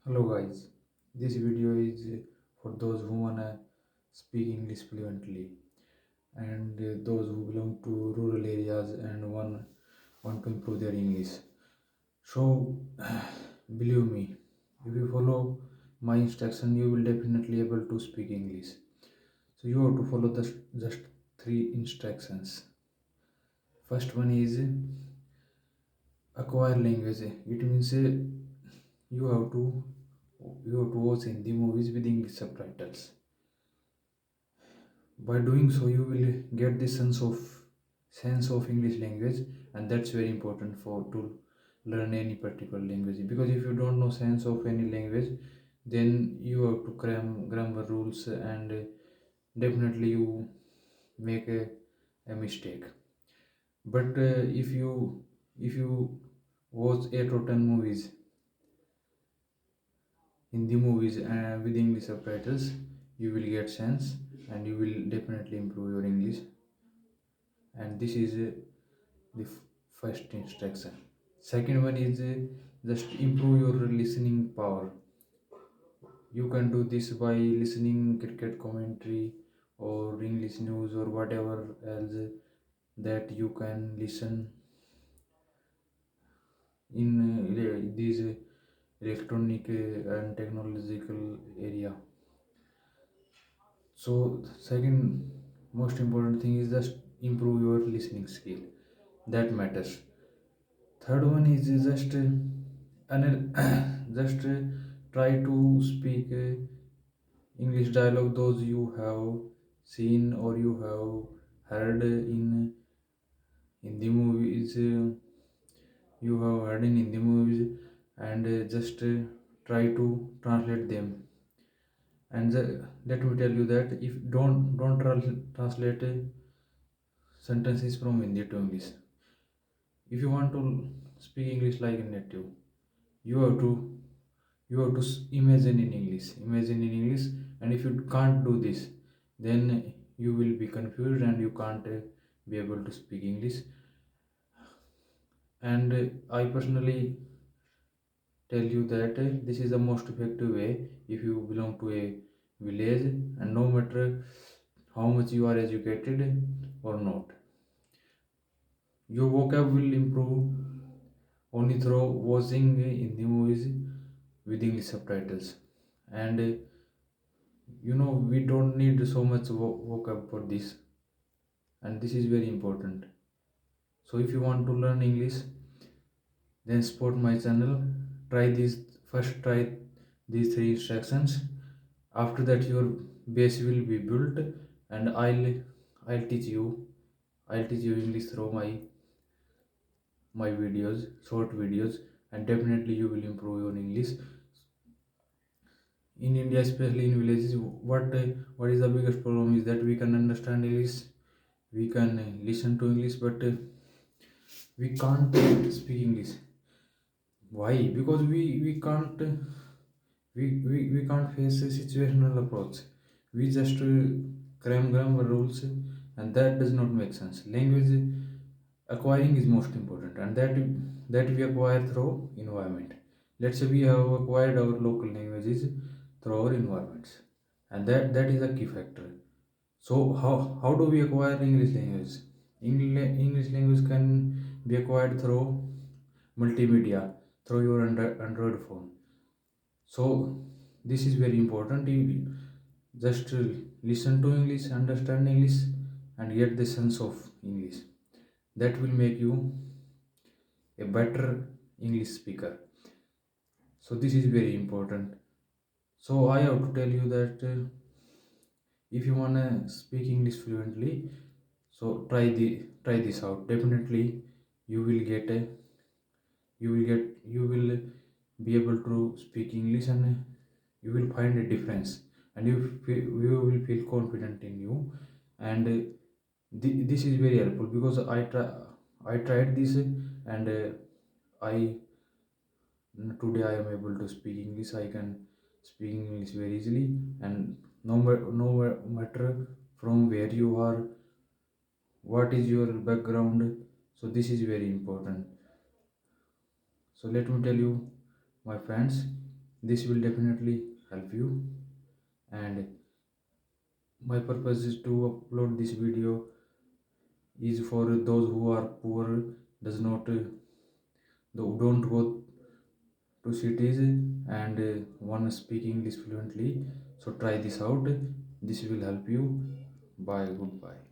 Hello guys, this video is for those who wanna speak English fluently and those who belong to rural areas and want to improve their English. So believe me, if you follow my instruction, you will definitely able to speak English. So you have to follow the just three instructions. First one is acquire language. It means you have to you have to watch Hindi movies with English subtitles. By doing so, you will get the sense of English language, and that's very important for to learn any particular language. Because if you don't know sense of any language, then you have to cram grammar rules, and definitely you make a mistake. But if you watch 8 or 10 movies, Hindi movies with English subtitles, you will get sense and you will definitely improve your English. And this is the first instruction. Second one is just improve your listening power. You can do this by listening cricket commentary or English news or whatever else that you can listen in these electronic and technological area. So second most important thing is just improve your listening skill. That matters. Third one is just just try to speak English dialogue those you have seen or you have heard in Hindi movies. You have heard in Hindi movies, and just try to translate them. And let me tell you that if don't translate sentences from Hindi to English. If you want to speak English like a native, you have to imagine in English. And if you can't do this, then you will be confused and you can't be able to speak English. And I personally tell you that this is the most effective way if you belong to a village, and no matter how much you are educated or not, your vocab will improve only through watching Hindi movies with English subtitles. And we don't need so much vocab for this, and this is very important. So if you want to learn English, then support my channel. Try these three instructions. After that, your base will be built, and I'll teach you English through my videos, short videos, and definitely you will improve your English. In India, especially in villages, what is the biggest problem is that we can understand English, we can listen to English, but we can't speak English. Why? Because we can't face a situational approach. We just cram grammar rules, and that does not make sense. Language acquiring is most important, and that we acquire through environment. Let's say we have acquired our local languages through our environments, and that is a key factor. So how do we acquire English language? English language can be acquired through multimedia, through your Android phone. So this is very important. You just listen to English, understand English, and get the sense of English. That will make you a better English speaker. So this is very important. So I have to tell you that if you wanna speak English fluently, so try this out. Definitely, you will get a you will be able to speak English, and you will find a difference, and you will feel confident in you. And this is very helpful because I tried this, and I today I am able to speak English. I can speak English very easily, and no matter from where you are, what is your background. So this is very important. So let me tell you, my friends, This will definitely help you. And my purpose is to upload this video is for those who are poor, does not don't go to cities, and want to speak English fluently. So try this out. This will help you. Bye. Goodbye.